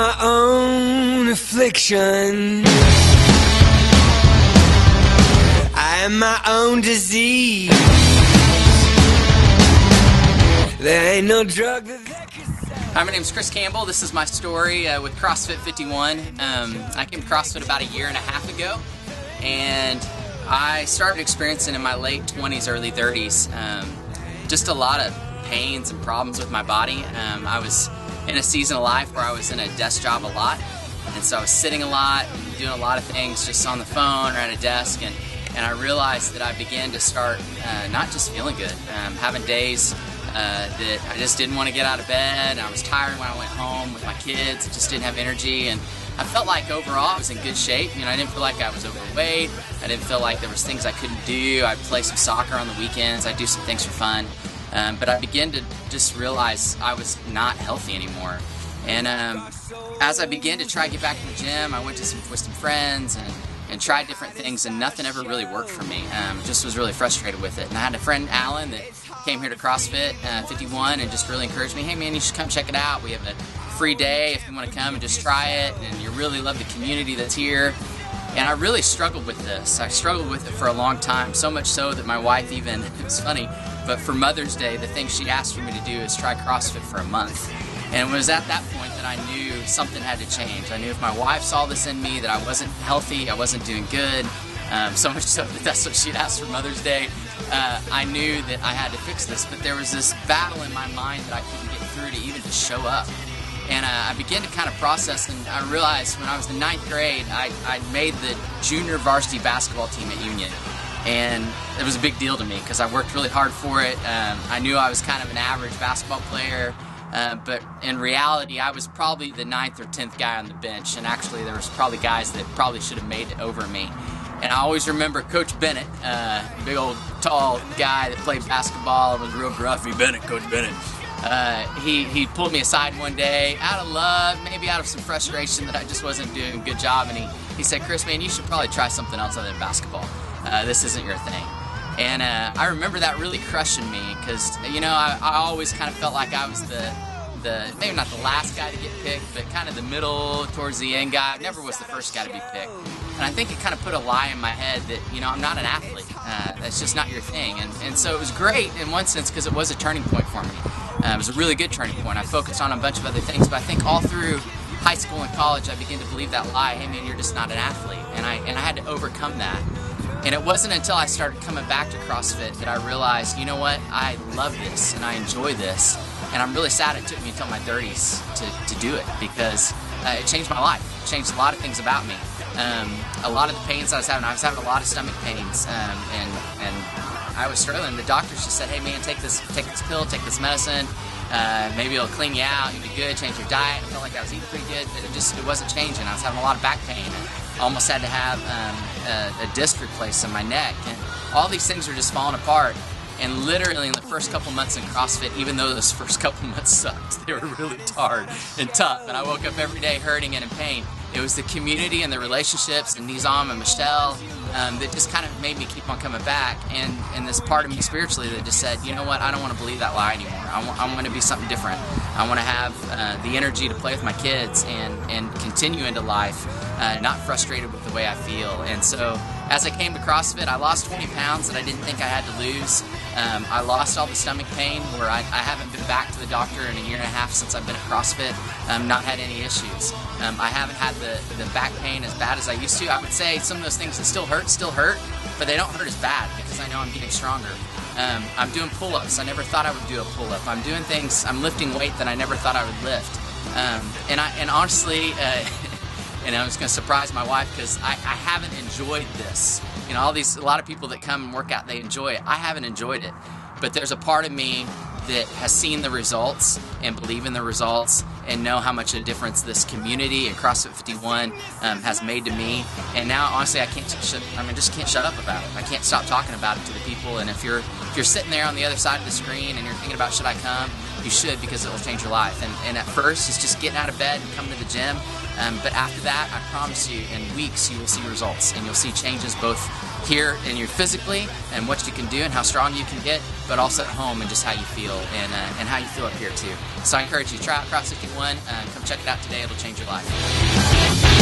my own affliction. I am my own disease. There ain't no drug that can save. Hi, my name's Chris Campbell. This is my story with CF51. I came to CrossFit about a year and a half ago, and I started experiencing in my late 20s, early 30s, just a lot of pains and problems with my body. I was in a season of life where I was in a desk job a lot, and so I was sitting a lot and doing a lot of things just on the phone or at a desk, and I realized that I began to start not just feeling good, having days that I just didn't want to get out of bed, and I was tired when I went home with my kids. I just didn't have energy, and I felt like overall I was in good shape. You know, I didn't feel like I was overweight. I didn't feel like there was things I couldn't do. I'd play some soccer on the weekends. I'd do some things for fun. But I began to just realize I was not healthy anymore. And as I began to try to get back to the gym, I went with some friends and tried different things, and nothing ever really worked for me. Just was really frustrated with it. And I had a friend, Alan, that came here to CrossFit 51 and just really encouraged me, hey man, you should come check it out. We have a free day if you want to come and just try it, and you really love the community that's here. And I really struggled with this. I struggled with it for a long time, so much so that my wife even, it's funny, but for Mother's Day, the thing she asked for me to do is try CrossFit for a month. And it was at that point that I knew something had to change. I knew if my wife saw this in me, that I wasn't healthy, I wasn't doing good, so much so that that's what she'd asked for Mother's Day. I knew that I had to fix this, but there was this battle in my mind that I couldn't get through to even just show up. And I began to kind of process, and I realized when I was in 9th grade, I made the junior varsity basketball team at Union. And it was a big deal to me because I worked really hard for it. I knew I was kind of an average basketball player, but in reality, I was probably the 9th or 10th guy on the bench, and actually there was probably guys that probably should have made it over me. And I always remember Coach Bennett, big old tall guy that played basketball and was real gruffy. Bennett, Coach Bennett. He pulled me aside one day out of love, maybe out of some frustration that I just wasn't doing a good job, and he said, Chris, man, you should probably try something else other than basketball. This isn't your thing. And I remember that really crushing me because, you know, I always kind of felt like I was the maybe not the last guy to get picked, but kind of the middle towards the end guy. I never was the first guy to be picked. And I think it kind of put a lie in my head that, you know, I'm not an athlete. That's just not your thing. And so it was great in one sense because it was a turning point for me. It was a really good turning point. I focused on a bunch of other things, but I think all through high school and college I began to believe that lie, hey man, you're just not an athlete. And I had to overcome that. And it wasn't until I started coming back to CrossFit that I realized, you know what, I love this and I enjoy this. And I'm really sad it took me until my 30s to do it because it changed my life. It changed a lot of things about me. A lot of the pains I was having a lot of stomach pains, and I was struggling. The doctors just said, hey man, take this pill, take this medicine, maybe it'll clean you out, you'll be good, change your diet. I felt like I was eating pretty good, but it wasn't changing. I was having a lot of back pain, and I almost had to have a disc replaced in my neck, and all these things were just falling apart. And literally in the first couple months in CrossFit, even though those first couple months sucked, they were really hard and tough, and I woke up every day hurting and in pain. It was the community and the relationships and Nizam and Michelle that just kind of made me keep on coming back, and this part of me spiritually that just said, you know what, I don't want to believe that lie anymore. I want to be something different. I want to have the energy to play with my kids and continue into life, not frustrated with the way I feel. And so as I came to CrossFit, I lost 20 pounds that I didn't think I had to lose. I lost all the stomach pain where I haven't been back to the doctor in a year and a half since I've been at CrossFit, not had any issues. I haven't had the back pain as bad as I used to. I would say some of those things that still hurt, but they don't hurt as bad because I know I'm getting stronger. I'm doing pull-ups. I never thought I would do a pull-up. I'm doing things, I'm lifting weight that I never thought I would lift. And honestly, and I was going to surprise my wife because I haven't enjoyed this. You know, a lot of people that come and work out, they enjoy it. I haven't enjoyed it, but there's a part of me that has seen the results and believe in the results and know how much of a difference this community and CrossFit 51 has made to me. And now, honestly, I just can't shut up about it. I can't stop talking about it to the people. And if you're sitting there on the other side of the screen and you're thinking about should I come, you should, because it will change your life. And at first, it's just getting out of bed and coming to the gym. But after that, I promise you, in weeks you will see results, and you'll see changes both here in your physically and what you can do and how strong you can get, but also at home and just how you feel and how you feel up here too. So I encourage you to try out CrossFit 51. Come check it out today. It'll change your life.